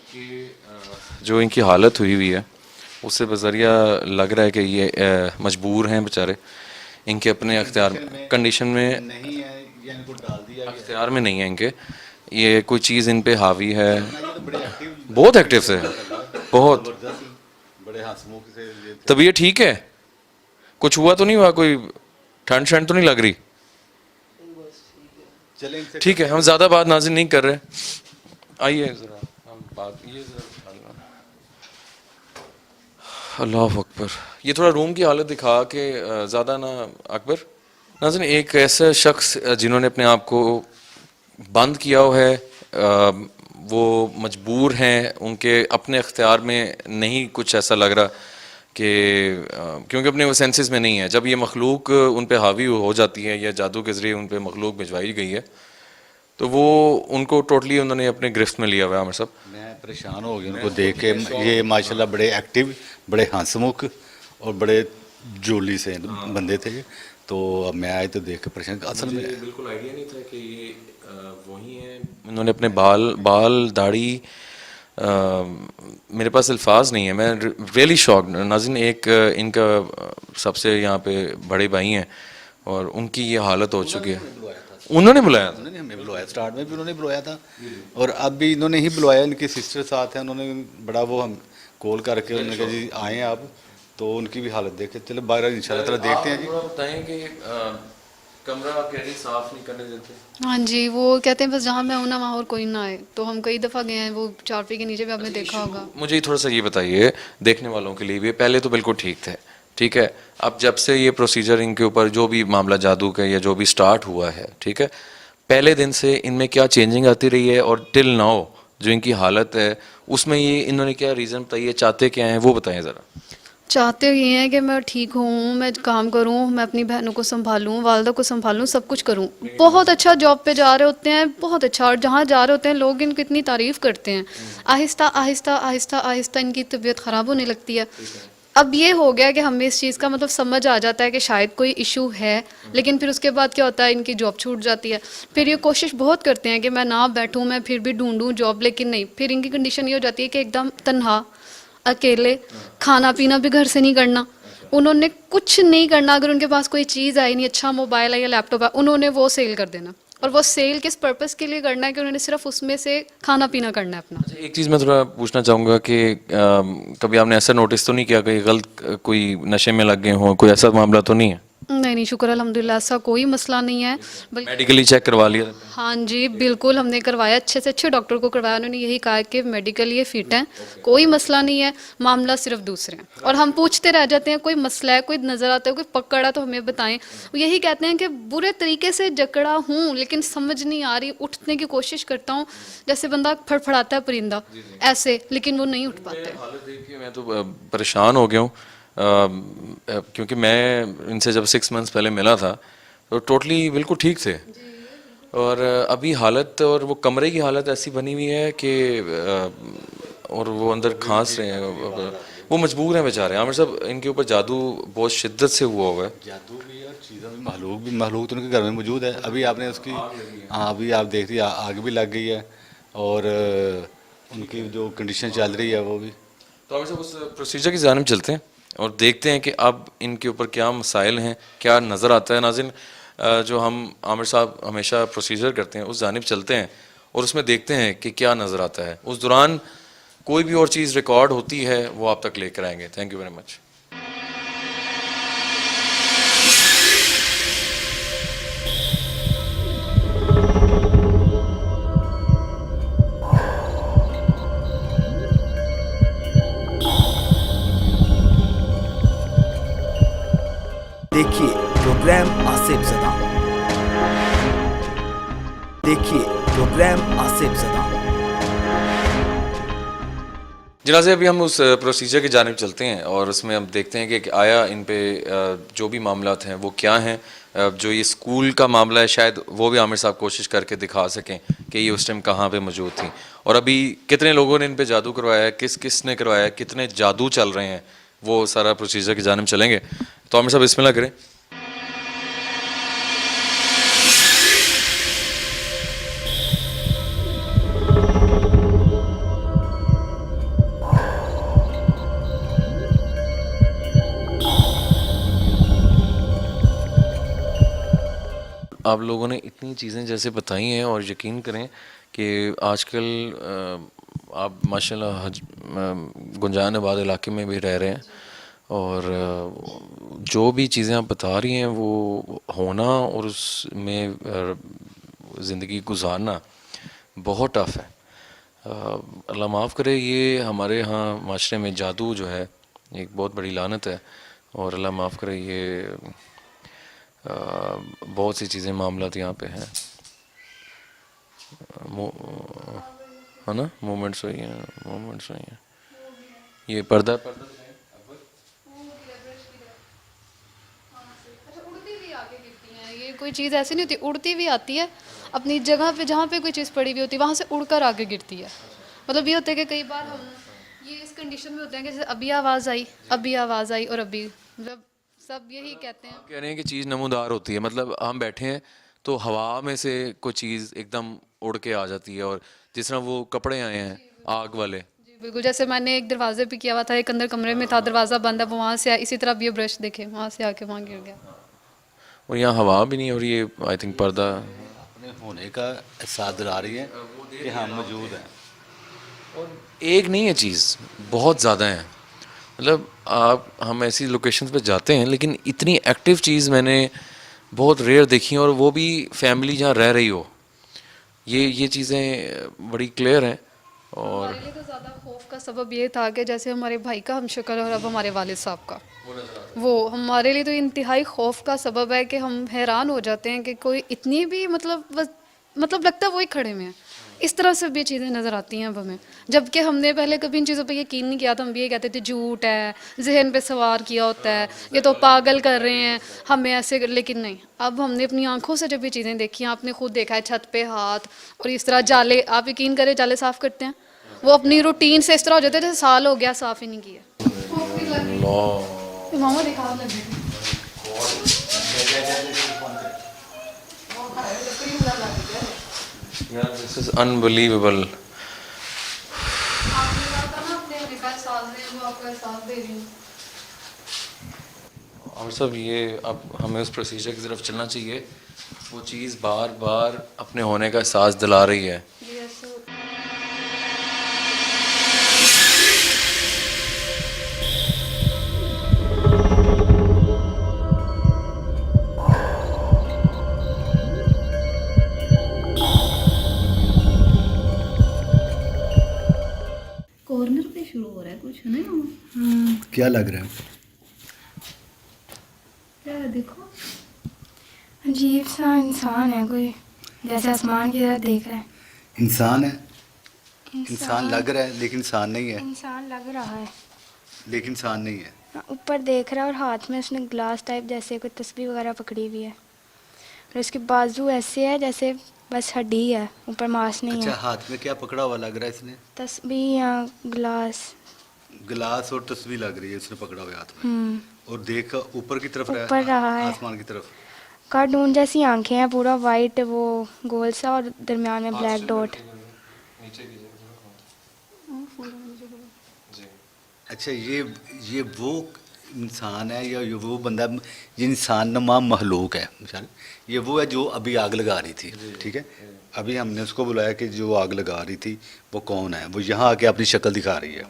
कि जो इनकी हालत हुई हुई है उससे बज़रिया लग रहा है कि ये मजबूर हैं बेचारे, इनके अपने अख्तियार कंडीशन में नहीं है या इनको डाल दिया गया अख्तियार में नहीं है इनके, ये कोई चीज़ इन पे हावी है। ये तो बड़े एक्टिव बहुत एक्टिव से बहुत। जबरदस्त बड़े हंसमुख से ये थे। तब ये ठीक है, कुछ हुआ तो नहीं हुआ, कोई ठंड शंड तो नहीं लग रही? चलें इनसे ठीक है, हम ज़्यादा बात नाज़िर नहीं कर रहे, आइए ज़रा हम बात ये ज़रा अल्लाह अकबर, ये थोड़ा रूम की हालत दिखा के ज़्यादा ना अकबर। नाज़िर एक ऐसा शख्स जिन्होंने अपने आप को बंद किया हुआ है, वो मजबूर हैं, उनके अपने अख्तियार में नहीं कुछ ऐसा लग रहा कि क्योंकि अपने वो सेंसेस में नहीं है, जब ये मखलूक उन पे हावी हो जाती है या जादू के ज़रिए उन पे मखलूक भिजवाई गई है तो वो उनको टोटली उन्होंने अपने गिरफ्त में लिया हुआ है। आमिर साहब मैं परेशान हो गया उनको देख के, ये माशाल्लाह बड़े एक्टिव, बड़े हंसमुख और बड़े जोली से बंदे थे, तो अब मैं आए तो देख के परेशान। असल में बिल्कुल आइडिया नहीं था कि ये वही हैं। उन्होंने अपने बाल दाढ़ी, मेरे पास अल्फाज नहीं है, मैं रियली शॉक्ड। नाज़रीन एक इनका सबसे यहाँ पे बड़े भाई हैं और उनकी ये हालत हो चुकी है। उन्होंने बुलाया था? उन्होंने हमें बुलाया, स्टार्ट में भी उन्होंने बुलाया था और अब भी इन्होंने ही बुलाया, इनकी सिस्टर साथ है, उन्होंने बड़ा वो हम कॉल करके उन्होंने कहा जी आएँ आप, तो उनकी भी हालत देखे। चलो बाहर इंशाल्लाह ताला देखते हैं जी। थोड़ा बताएं कि कमरा कह रही साफ नहीं करने देते? हाँ जी, वो कहते हैं बस जहाँ मैं हूँ ना वहाँ और कोई ना आए, तो हम कई दफ़ा गए हैं, वो चारपाई के नीचे भी आपने देखा होगा। मुझे थोड़ा सा ये बताइए देखने वालों के लिए भी, पहले तो बिल्कुल ठीक थे, ठीक है, अब जब से ये प्रोसीजर इनके ऊपर जो भी मामला जादू का या जो भी स्टार्ट हुआ है, ठीक है, पहले दिन से इनमें क्या चेंजिंग आती रही है और टिल नाउ जो इनकी हालत है उसमें ये इन्होंने क्या रीज़न बताइए, चाहते क्या हैं वो बताएं ज़रा। चाहते ये हैं कि मैं ठीक हूँ, मैं काम करूँ, मैं अपनी बहनों को संभालूँ, वालदा को संभालूँ, सब कुछ करूँ। बहुत अच्छा जॉब पे जा रहे होते हैं, बहुत अच्छा, और जहाँ जा रहे होते हैं लोग इनकी इतनी तारीफ़ करते हैं। आहिस्ता आहिस्ता आहिस्ता आहिस्ता इनकी तबीयत ख़राब होने लगती है। अब ये हो गया कि हमें इस चीज़ का मतलब समझ आ जाता है कि शायद कोई इशू है, लेकिन फिर उसके बाद क्या होता है, इनकी जॉब छूट जाती है। फिर ये कोशिश बहुत करते हैं कि मैं ना बैठूँ, मैं फिर भी ढूंढूँ जॉब, लेकिन नहीं, फिर इनकी कंडीशन ये हो जाती है कि एकदम तन्हा, अकेले, खाना पीना भी घर से नहीं करना, उन्होंने कुछ नहीं करना। अगर उनके पास कोई चीज़ आई नहीं, अच्छा मोबाइल है या लैपटॉप है, उन्होंने वो सेल कर देना। और वो सेल किस पर्पस के लिए करना है कि उन्होंने सिर्फ उसमें से खाना पीना करना है अपना। एक चीज़ मैं थोड़ा पूछना चाहूँगा कि कभी आपने ऐसा नोटिस तो नहीं किया कि गलत कोई नशे में लग गए हों, कोई ऐसा मामला तो नहीं है? नहीं, शुक्र अल्हम्दुलिल्लाह, ऐसा कोई मसला नहीं है। बल्कि मेडिकली चेक करवा लिया? हाँ जी, बिल्कुल हमने करवाया, अच्छे से अच्छे डॉक्टर को करवाया, उन्होंने यही कहा कि मेडिकल ये फिट हैं, कोई मसला नहीं है, मामला सिर्फ दूसरे हैं। और हम पूछते रह जाते हैं कोई मसला है, कोई नज़र आता है, कोई पकड़ा तो हमें बताएं। वो यही कहते हैं कि बुरे तरीके से जकड़ा हूँ लेकिन समझ नहीं आ रही, उठने की कोशिश करता हूँ जैसे बंदा फड़फड़ाता है परिंदा ऐसे, लेकिन वो नहीं उठ पाते। हालत देख के मैं तो परेशान हो गया हूँ, क्योंकि मैं इनसे जब 6 मंथ्स पहले मिला था तो टोटली बिल्कुल ठीक थे, और अभी हालत और वो कमरे की हालत ऐसी बनी हुई है कि और वो अंदर खांस रहे हैं, वो मजबूर हैं बेचारे। आमिर साहब इनके ऊपर जादू बहुत शिद्दत से हुआ हुआ है। जादू भी और चीज़ें भी, महलूक तो उनके घर में मौजूद है। अभी आपने उसकी हाँ अभी आप देख रही आग भी लग गई है और उनकी जो कंडीशन चल रही है वो भी। तो आमिर साहब उस प्रोसीजर की जानिब चलते हैं। और देखते हैं कि अब इनके ऊपर क्या मसाइल हैं, क्या नज़र आता है। नाज़रीन, जो हम आमिर साहब हमेशा प्रोसीजर करते हैं उस जानिब चलते हैं और उसमें देखते हैं कि क्या नज़र आता है। उस दौरान कोई भी और चीज़ रिकॉर्ड होती है वो आप तक लेकर आएंगे। Thank you very much. देखिए प्रोग्राम आसिफ ज़दा। देखिए प्रोग्राम आसिफ ज़दा। जनाज़े, अभी हम उस प्रोसीजर की जानिब चलते हैं और उसमें हम देखते हैं कि आया इन पे जो भी मामलात हैं वो क्या हैं। जो ये स्कूल का मामला है शायद वो भी आमिर साहब कोशिश करके दिखा सकें कि ये उस टाइम कहाँ पे मौजूद थी और अभी कितने लोगों ने इन पे जादू करवाया है, किस किस ने करवाया है, कितने जादू चल रहे हैं, वो सारा प्रोसीजर की जानिब चलेंगे। तो आमिर साहब बिस्मिल्लाह करें। आप लोगों ने इतनी चीज़ें जैसे बताई हैं और यकीन करें कि आजकल आप माशाल्लाह गुंजान आबाद इलाके में भी रह रहे हैं और जो भी चीज़ें आप बता रही हैं वो होना और उसमें ज़िंदगी गुजारना बहुत टफ़ है। अल्लाह माफ़ करे, ये हमारे यहाँ माशरे में जादू जो है एक बहुत बड़ी लानत है और अल्लाह माफ़ करे ये बहुत सी चीज़ें मामलात यहाँ पे हैं, है ना, मोमेंट्स हुई हैं। ये पर्दा उड़ती भी आके गिरती हैं, ये कोई चीज़ ऐसी नहीं होती, उड़ती भी आती है अपनी जगह पे, जहाँ पे कोई चीज़ पड़ी हुई होती है वहाँ से उड़कर आके गिरती है। मतलब ये होता है कि कई बार हम ये इस कंडीशन में होते हैं कि जैसे अभी आवाज़ आई, अभी आवाज़ आई और अभी, मतलब सब यही कहते हैं। कह रहे हैं कि चीज़ नमूदार होती है, मतलब हम बैठे हैं तो हवा में से कोई चीज़ एकदम उड़ के आ जाती है और जिस तरह वो कपड़े आए हैं आग वाले। जी बिल्कुल, जैसे मैंने एक दरवाजे पे किया हुआ था, एक अंदर कमरे में था, दरवाज़ा बंद है, वो वहाँ से आया, इसी तरह अब ये ब्रश देखे वहाँ से आके वहाँ गिर गया। और यहाँ हवा भी नहीं, और ये आई थिंक पर्दा अपने होने का एहसास दिला रही है कि हम मौजूद हैं। एक नहीं है चीज़, बहुत ज़्यादा है। मतलब हम ऐसी लोकेशंस पे जाते हैं लेकिन इतनी एक्टिव चीज़ मैंने बहुत रेयर देखी है और वो भी फैमिली जहाँ रह रही हो। ये चीज़ें बड़ी क्लियर हैं। और हमारे लिए तो ज़्यादा खौफ का सबब ये था कि जैसे हमारे भाई का हमशक्ल और अब हमारे वालिद साहब का, वो हमारे लिए तो इंतहाई खौफ का सबब है कि हम हैरान हो जाते हैं कि कोई इतनी भी मतलब लगता है वही खड़े में है। इस तरह से भी चीज़ें नज़र आती हैं अब हमें, जबकि हमने पहले कभी इन चीज़ों पे यकीन नहीं किया था। हम भी ये कहते थे झूठ है, जहन पे सवार किया होता है, ये तो पागल कर रहे हैं हमें ऐसे, लेकिन नहीं, अब हमने अपनी आंखों से जब ये चीज़ें देखी, आपने खुद देखा है छत पे हाथ और इस तरह जाले, आप यकीन करें जाले साफ़ करते हैं वो अपनी रूटीन से इस तरह हो जाते थे, साल हो गया साफ़ ही नहीं किया। मामा दिखा लगे यार दिस इज अनबिलीवेबल। और सब ये अब हमें उस प्रोसीजर की तरफ चलना चाहिए। वो चीज़ बार बार अपने होने का एहसास दिला रही है। कॉर्नर पे शुरू हो रहा है कुछ, है ना? क्या लग रहा है? क्या है देखो, अजीब सा इंसान है कोई, जैसे आसमान की तरफ देख रहा है। इंसान है, इंसान लग रहा है लेकिन इंसान नहीं है, इंसान लग रहा है लेकिन इंसान नहीं है। ऊपर देख रहा है और हाथ में उसने ग्लास टाइप जैसे कोई तस्बीह वगैरह पकड़ी हुई है और उसके बाजू ऐसे है जैसे बस हड्डी है, ऊपर मांस नहीं अच्छा, है। हाथ में क्या पकड़ा हुआ लग रहा है इसने? तस्बीह या ग्लास। गिलास और तस्वीर लग रही है इसने पकड़ा हुआ हाथ में। और देख ऊपर की तरफ ऊपर रहा है, आसमान की तरफ। कार्टून जैसी आंखें हैं, पूरा वाइट वो गोल सा और दरमियान में ब्लैक डॉट। अच्छा, ये इंसान है या ये वो बंदा, ये इंसान नुमा महलूक है मिसाल, ये वो है जो अभी आग लगा रही थी, ठीक है। अभी हमने उसको बुलाया कि जो आग लगा रही थी वो कौन है, वो यहाँ आके अपनी शक्ल दिखा रही है।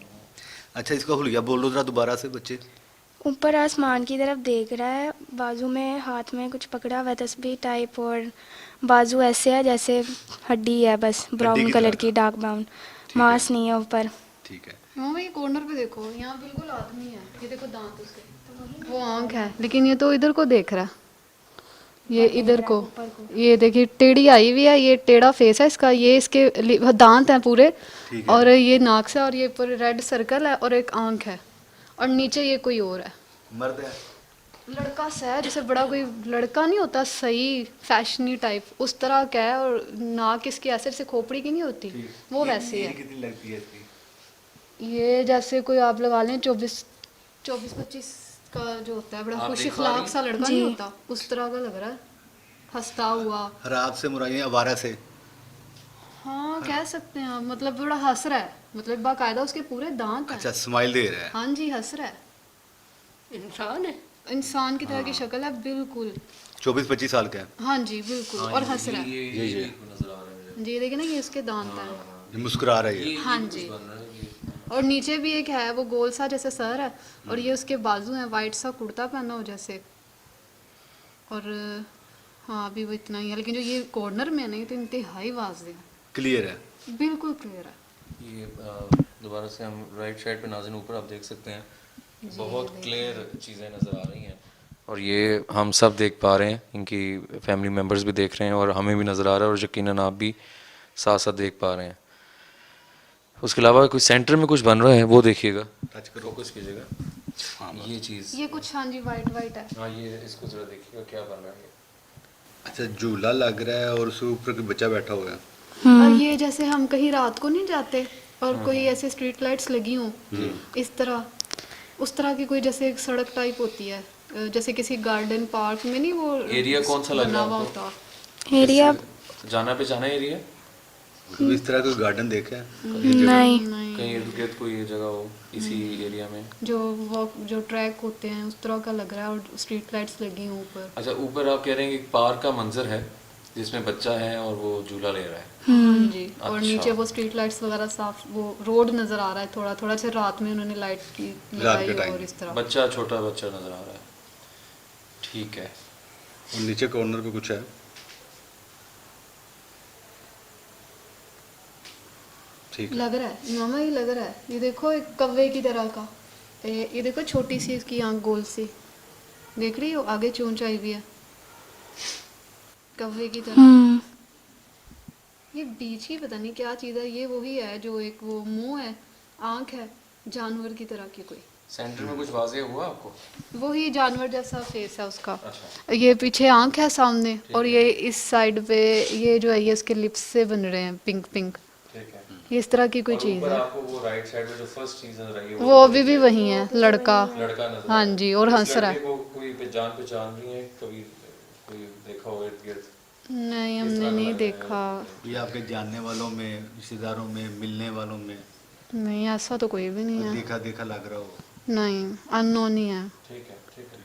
अच्छा, इसका हुलिया बोलो ज़रा दोबारा से बच्चे। ऊपर आसमान की तरफ देख रहा है, बाजू में हाथ में कुछ पकड़ा हुआ है तस्बीह टाइप, और बाजू ऐसे है जैसे हड्डी है, बस ब्राउन की कलर तरह की, डार्क ब्राउन, मांस नहीं है ऊपर। ठीक है। हाँ भाई कॉर्नर पे देखो, यहाँ बिल्कुल आदमी है, ये देखो दांत उसके, वो आंख है, लेकिन ये तो इधर को देख रहा है, ये इधर को, ये देखिए टेढ़ी आई हुई है, ये टेढ़ा फेस है इसका, ये इसके दांत हैं पूरे, और ये नाक से, और ये ऊपर रेड सर्कल है, और एक आंख है, और नीचे ये कोई और है, मर्द है। लड़का सा है, जैसे बड़ा कोई लड़का नहीं होता सही फैशनी टाइप, उस तरह का है, और नाक इसकी ऐसे जैसे खोपड़ी की नहीं होती, वो वैसी है। कितनी लगती है इसकी? ये जैसे कोई आप लगा लें 24-25 का जो होता है, बड़ा खुश इखलाक सा लड़का नहीं होता, उस तरह का लग रहा है, हंसता हुआ। हराब से मुराद है आवारा से? हाँ कह सकते हैं आप, मतलब बड़ा हंस रहा है, मतलब बाकायदा उसके पूरे दांत हैं। अच्छा, स्माइल दे रहा है। हाँ जी, हंस रहा है, इंसान है। इंसान की तरह की शक्ल है बिल्कुल। 24-25 साल का है। हाँ जी बिल्कुल, और हंस रहा है ये जी, देखिए ना ये इसके दांत हैं। ये मुस्कुरा रहा है ये। हाँ जी, और नीचे भी एक है, वो गोल सा जैसे सर है, और ये उसके बाजू हैं, वाइट सा कुर्ता पहना हो जैसे, और हाँ अभी वो इतना ही है, लेकिन जो ये कॉर्नर में है ना, ये तो इंतहाई वाज़ेह है, क्लियर है। बिल्कुल क्लियर है। ये दोबारा से हम राइट साइड पे नाज़रीन ऊपर आप देख सकते हैं, बहुत क्लियर चीज़ें नज़र आ रही हैं, और ये हम सब देख पा रहे हैं, इनकी फैमिली मेम्बर्स भी देख रहे हैं, और हमें भी नज़र आ रहा है, और यकीनन आप भी साथ साथ देख पा रहे हैं। उसके अलावा कोई सेंटर में कुछ बन रहा है, वो देखिएगा, टच करो। फोकस कीजिएगा, ये चीज़, ये कुछ हाँ जी वाइट वाइट है। हाँ ये इसको ज़रा देखिएगा क्या बन रहा है। अच्छा, झूला लग रहा है और उसके ऊपर कोई बच्चा बैठा हुआ है। और ये जैसे हम कहीं रात को नहीं जाते और कोई ऐसे स्ट्रीट लाइट्स लगी हों इस तरह, उस तरह की कोई जैसे एक सड़क टाइप होती है, जैसे किसी गार्डन पार्क में नहीं, वो एरिया कौन सा लग बना रहा हुआ है होता। एरिया जाना पहचाना एरिया, कभी इस तरह कोई गार्डन देखा है? नहीं, कहीं इर्द गिर्द कोई ये जगह हो इसी एरिया में? जो वॉक जो ट्रैक होते हैं उस तरह का लग रहा है, और स्ट्रीट लाइट्स लगी हैं ऊपर। अच्छा, ऊपर आप कह रहे हैं कि पार्क का मंजर है जिसमें बच्चा है और वो झूला ले रहा है। हाँ जी, और अच्छा। नीचे वो स्ट्रीट लाइट्स वगैरह साफ, वो रोड नजर आ रहा है थोड़ा थोड़ा से, रात में उन्होंने लाइट की लगाई के टाइम। और इस तरह। बच्चा, छोटा बच्चा नजर आ रहा है, ठीक है। और नीचे कॉर्नर पे कुछ है। ठीक है। लग रहा है मामा, ये लग रहा है, ये देखो एक कव्वे की तरह का, ये देखो छोटी सी इसकी आंख गोल सी, देख रही हो, आगे चोंच आई हुई है कव्वे की तरह। ये बीच ही पता नहीं क्या चीज़ है, ये वही है जो एक वो मुंह है, आंख है जानवर की तरह की कोई, सेंटर में कुछ वाज़ेह हुआ आपको? वही जानवर जैसा फेस है उसका। अच्छा, ये पीछे आंख है सामने, और ये इस साइड पे ये जो है ये इसके लिप्स से बन रहे हैं पिंक पिंक, ठीक है। ये इस तरह की कोई और चीज़ ऊपर है। आपको वो राइट साइड में जो फर्स्ट चीज नजर आई है वो अभी भी वही है, लड़का। लड़का नजर हाँ आ रहा है। जी, और इस हंस रहा है। लड़के को कोई पहचान रही है, कभी कोई देखा हो इर्द गिर्द? नहीं हमने नहीं देखा, ये आपके जानने वालों में, रिश्तेदारों में, मिलने वालों में नहीं ऐसा तो कोई भी नहीं है, देखा देखा लग रहा हो? नहीं अननोन ही है ठीक है, ठीक है।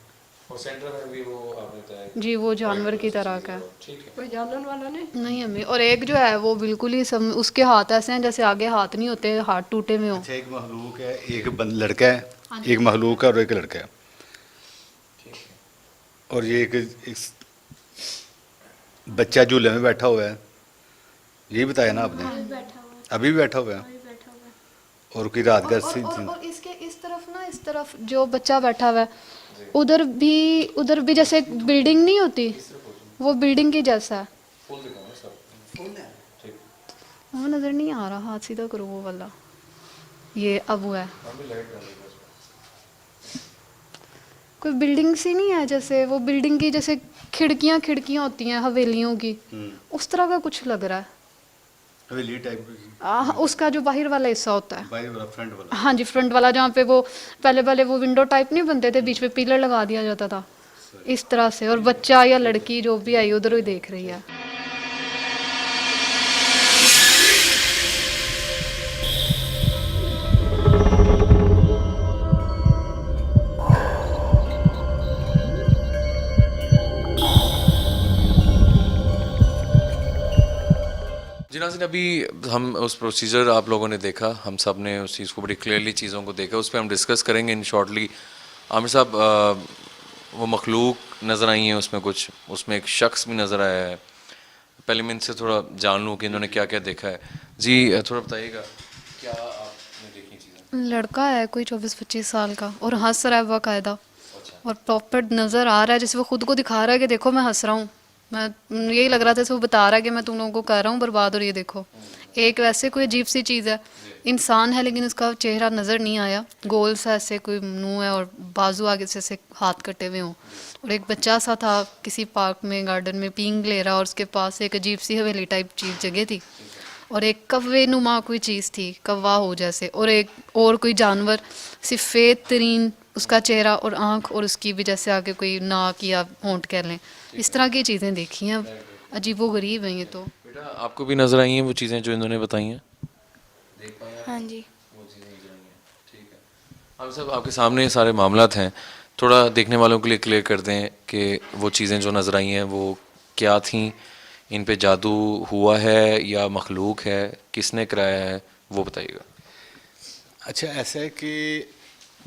और सेंटर में भी वो आपने बताया जी, वो जानवर की तरह का है। ठीक है। कोई जानने वाला नहीं। नहीं हमें, और एक जो है वो बिल्कुल ही उसके हाथ ऐसे हैं जैसे आगे हाथ नहीं होते, हाथ टूटे में हो। अच्छा, एक महलूक है, एक लड़का है, एक महलूक है और एक लड़का है, और ये एक बच्चा झूले में बैठा हुआ है, यही बताया ना आपने? अभी भी बैठा हुआ है, और कोई रात का और इसके इस तरफ ना, इस तरफ जो बच्चा बैठा हुआ है, उधर भी जैसे एक बिल्डिंग नहीं होती, वो बिल्डिंग की जैसा है। फूल दिखाओ सब। ठीक। वो नजर नहीं आ रहा, हाथ सीधा करो वो वाला, ये अब वो है, हम भी लाइट कर लेंगे। कोई बिल्डिंग सी नहीं है, जैसे वो बिल्डिंग की जैसे खिड़कियां होती हैं हवेलियों की, उस तरह का कुछ लग रहा है। हवेली टाइप की, उसका जो बाहर वाला हिस्सा होता है, बाहर वाला, फ्रंट वाला। हाँ जी, फ्रंट वाला, जहाँ पे वो पहले वो विंडो टाइप नहीं बनते थे, बीच में पिलर लगा दिया जाता था, इस तरह से। और बच्चा या लड़की जो भी आई उधर ही देख रही है। जी नाज़रीन, अभी हम उस प्रोसीजर आप लोगों ने देखा, हम सब ने उस चीज़ को बड़ी क्लियरली चीज़ों को देखा, उस पर हम डिस्कस करेंगे इन शॉर्टली। आमिर साहब, वो मखलूक नज़र आई हैं उसमें कुछ, उसमें एक शख्स भी नज़र आया है। पहले मैं इनसे थोड़ा जान लूँ कि इन्होंने क्या क्या देखा है। जी थोड़ा बताइएगा, क्या आपने देखी चीज़ें? लड़का है कोई 24-25 साल का और हंस रहा है बाकायदा, और प्रॉपर नज़र आ रहा है जैसे वो खुद को दिखा रहा है कि देखो मैं हंस रहा हूँ। मैं यही लग रहा था जैसे वो बता रहा है कि मैं तुम लोगों को कर रहा हूँ बर्बाद, और ये देखो। एक वैसे कोई अजीब सी चीज़ है, इंसान है लेकिन उसका चेहरा नज़र नहीं आया, गोल सा ऐसे कोई मुंह है और बाजू आगे से ऐसे हाथ कटे हुए हों। और एक बच्चा सा था किसी पार्क में गार्डन में पींग ले रहा, और उसके पास एक अजीब सी हवेली टाइप चीज़ जगह थी, और एक कव्वे नुमा कोई चीज़ थी, कौवा हो जैसे, और एक और कोई जानवर, सफ़ेद तरीन उसका चेहरा और आँख, और उसकी भी जैसे आगे कोई नाक या होंठ कह लें। इस तरह की चीज़ें देखी हैं, अजीबो गरीब हैं ये तो। बेटा, आपको भी नज़र आई हैं वो चीज़ें जो इन्होंने बताई हैं? हाँ जी। ठीक है। हम सब आपके सामने ये सारे मामलात हैं, थोड़ा देखने वालों के लिए क्लियर कर दें कि वो चीज़ें जो नज़र आई हैं वो क्या थीं, इन पे जादू हुआ है या मखलूक है, किसने कराया है, वो बताइएगा। अच्छा, ऐसा है कि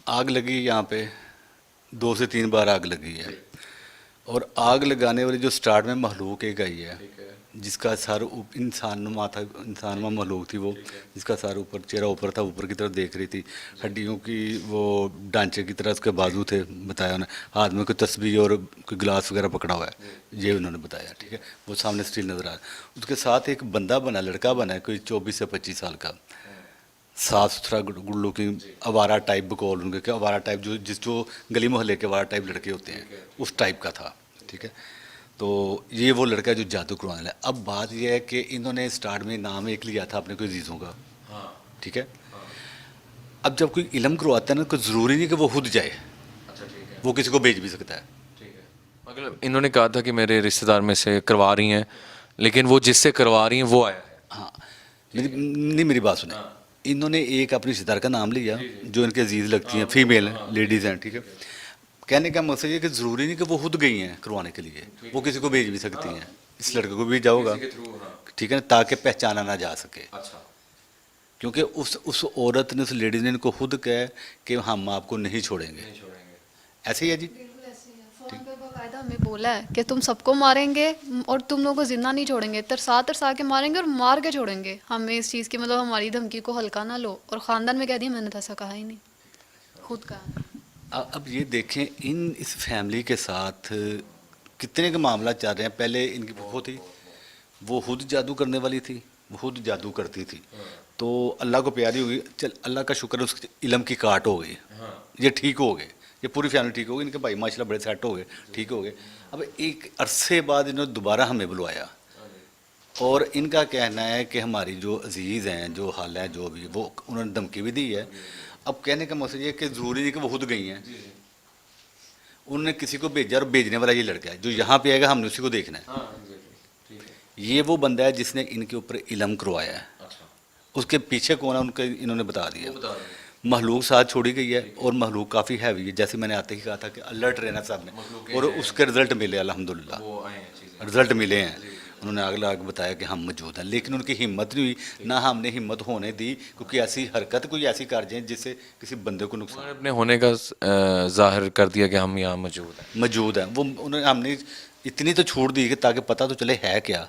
आग लगी यहाँ पे 2 से 3 बार आग लगी है, और आग लगाने वाली जो स्टार्ट में महलूक एक आई है, जिसका सर इंसानुमा था, इंसानुमा महलूक थी वो, जिसका सर ऊपर, चेहरा ऊपर था, ऊपर की तरफ देख रही थी, हड्डियों की वो ढांचे की तरह उसके बाजू थे, बताया उन्होंने, हाथ में कोई तस्बीह और कोई गिलास वगैरह पकड़ा हुआ है, ये उन्होंने बताया। ठीक है, वो सामने स्टील नज़र आ रहा है। उसके साथ एक बंदा बना, लड़का बना है कोई 24 से 25 साल का, साफ सुथरा, गुड लुकिंग, आवारा टाइप बकौल उनके, क्या आवारा टाइप जो गली मोहल्ले के आवारा टाइप लड़के होते हैं, उस टाइप का था। ठीक है, तो ये वो लड़का जो जादू करवाने लगा। अब बात ये है कि इन्होंने स्टार्ट में नाम एक लिया था अपने कोई अजीज़ों का। ठीक है, अब जब कोई इल्म करवाता है ना, कोई ज़रूरी नहीं कि वो खुद जाए, वो किसी को भेज भी सकता है। मतलब इन्होंने कहा था कि मेरे रिश्तेदार में से करवा रही हैं, लेकिन वो जिससे करवा रही हैं वो आया है। हाँ, मेरी बात सुने, इन्होंने एक अपने रिश्तेदार का नाम लिया जो इनके अजीज़ लगती हैं, फीमेल हैं, लेडीज़ हैं। ठीक है, कहने का मकसद ये कि ज़रूरी नहीं कि वो खुद गई हैं करवाने के लिए, वो किसी को भेज भी सकती हैं, इस लड़के को भी जाओगा। ठीक है ना, ताकि पहचाना ना जा सके। क्योंकि उस औरत ने, उस लेडीज़ ने इनको खुद कहा कि हम आपको नहीं छोड़ेंगे। ऐसे ही है जी। फ़ोन पे बाकायदा हमें बोला है कि तुम सबको मारेंगे और तुम लोगों को जिंदा नहीं छोड़ेंगे, तरसा तरसा के मारेंगे और मार के छोड़ेंगे। हमें इस चीज़ की, मतलब हमारी धमकी को हल्का ना लो। और ख़ानदान में कह दिया, मैंने तो ऐसा कहा ही नहीं, खुद कहा। अब ये देखें, इस फैमिली के साथ कितने के मामला चल रहे हैं। पहले इनकी फूफो थी, वो खुद जादू करने वाली थी, वो खुद जादू करती थी, तो अल्लाह को प्यारी होगी, चल अल्लाह का शुक्र है, उसके इल्म की काट हो गई, ये ठीक हो गए, ये पूरी फैमिली ठीक हो गई, इनके भाई माशाल्लाह बड़े सेट हो गए, ठीक हो गए। अब एक अरसे बाद इन्होंने दोबारा हमें बुलवाया, और इनका कहना है कि हमारी जो अजीज़ हैं, जो हाल है, जो भी, वो उन्होंने धमकी भी दी है। अब कहने का मकसद ये कि ज़रूरी नहीं कि वो खुद गई हैं, उन्होंने किसी को भेजा, और भेजने वाला ये लड़का है जो यहाँ पे आएगा, हमने उसी को देखना है। ये वो बंदा है जिसने इनके ऊपर इल्म करवाया है। उसके पीछे कौन है उनके इन्होंने बता दिया। महलूक साथ छोड़ी गई है, और महलूक काफ़ी हैवी है, जैसे मैंने आते ही कहा था कि अलर्ट रहना साहब ने, और उसके रिजल्ट मिले अल्हम्दुलिल्लाह, रिजल्ट मिले हैं। उन्होंने आगे बताया कि हम मौजूद हैं, लेकिन उनकी हिम्मत नहीं हुई, ना हमने हिम्मत होने दी, क्योंकि ऐसी हरकत कोई ऐसी कर जाए जिससे किसी बंदे को नुकसान। उन्होंने अपने होने का जाहिर कर दिया कि हम यहाँ मौजूद हैं। वो उन्होंने, हमने इतनी तो छूट दी कि ताकि पता तो चले है क्या,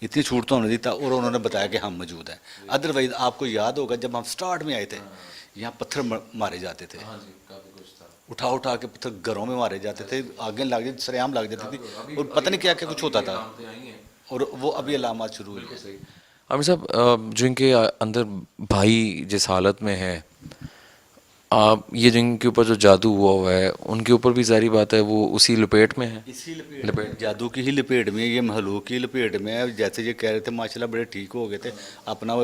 इतनी छूट तो उन्होंने दी था, और उन्होंने बताया कि हम मौजूद हैं। अदरवाइज आपको याद होगा जब हम स्टार्ट में आए थे, यहाँ पत्थर मारे जाते थे, उठा उठा के पत्थर घरों में मारे जाते थे, आगे लग जाती, सरेआम लग जाती थी, और पता नहीं क्या क्या कुछ होता था, और वो अभी अलामत शुरू हुई है। आमिर साहब, जो इनके अंदर भाई जिस हालत में है, आप ये जिनके ऊपर जो जादू हुआ है, उनके ऊपर भी जारी बात है वो उसी लपेट में है, इसी लपेट, जादू की ही लपेट में, ये महलूक की लपेट में है। जैसे ये कह रहे थे माशाल्लाह बड़े ठीक हो गए थे, अपना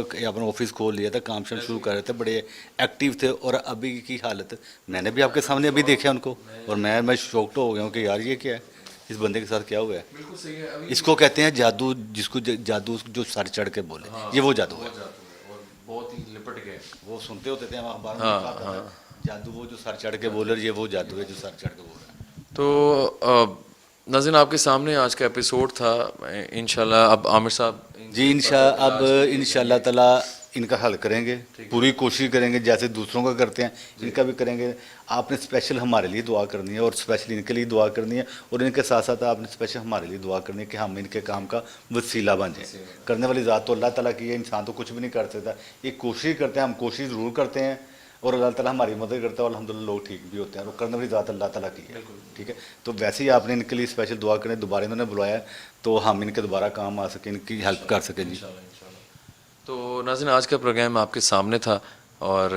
ऑफिस खोल लिया था, काम शाम शुरू कर रहे थे, बड़े एक्टिव थे, और अभी की हालत मैंने भी आपके सामने अभी देखा उनको, और मैं शॉक्ड हो गया हूँ कि यार ये क्या है, इस बंदे के साथ क्या हुआ है। इसको कहते हैं जादू, जिसको जादू जो सर चढ़ के बोले, ये वो जादू है, बहुत ही लिपट गए। वो सुनते होते थे हम अखबार में, जादू वो जो सर चढ़ के बोले, ये वो जादू है जो सर चढ़ के बोल रहा है। तो नाज़रीन आपके सामने आज का एपिसोड था। इंशाल्लाह अब आमिर साहब जी अब इंशाल्लाह ताला इनका हल करेंगे, पूरी कोशिश करेंगे जैसे दूसरों का करते हैं इनका भी करेंगे। आपने स्पेशल हमारे लिए दुआ करनी है और स्पेशल इनके लिए दुआ करनी है, और इनके साथ साथ आपने स्पेशल हमारे लिए दुआ करनी है कि हम इनके काम का वसीला बन जाए। करने वाली ज़ात तो अल्लाह ताला की है, इंसान तो कुछ भी नहीं कर सकता। ये कोशिश करते हैं, हम कोशिश ज़रूर करते हैं और अल्लाह ताला हमारी मदद करता है और अल्हम्दुलिल्लाह लोग ठीक भी होते हैं, और करने वाली ज़ात अल्लाह ताला की है। ठीक है, तो वैसे ही आपने इनके लिए स्पेशल दुआ करने, दोबारा इन्होंने बुलाया तो हम इनके दोबारा काम आ सकें, इनकी हेल्प कर सकें जी। तो नाज़रीन आज का प्रोग्राम आपके सामने था और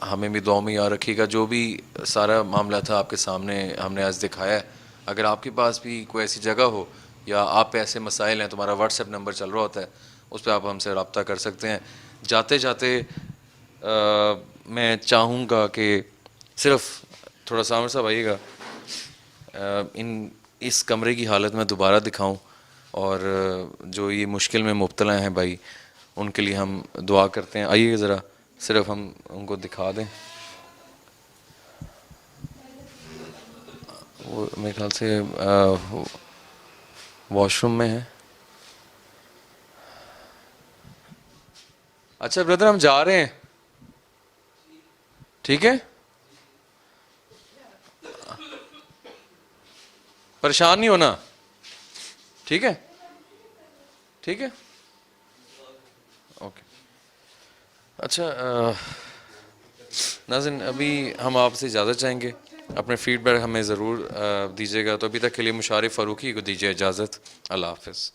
हमें भी दुआ में याद रखिएगा। जो भी सारा मामला था आपके सामने हमने आज दिखाया है। अगर आपके पास भी कोई ऐसी जगह हो या आप पे ऐसे मसाइल हैं, तुम्हारा व्हाट्सएप नंबर चल रहा होता है, उस पर आप हमसे रब्ता कर सकते हैं। जाते जाते मैं चाहूँगा कि सिर्फ थोड़ा सा आमिर साहब आइएगा, इस कमरे की हालत में दोबारा दिखाऊं और जो ये मुश्किल में मुब्तला हैं भाई उनके लिए हम दुआ करते हैं। आइए ज़रा सिर्फ हम उनको दिखा दें। वो मेरे ख्याल से वॉशरूम में है। अच्छा ब्रदर हम जा रहे हैं, ठीक है? परेशान नहीं होना, ठीक है? ठीक है, ओके। अच्छा नाज़रीन अभी हम आपसे इजाज़त चाहेंगे, अपने फीडबैक हमें ज़रूर दीजिएगा। तो अभी तक के लिए मुशारिफ फ़ारूकी को दीजिए इजाज़त। अल्लाह हाफ़िज़।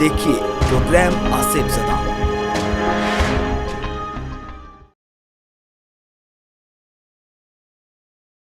देखिए प्रोग्राम आसिफ ज़दा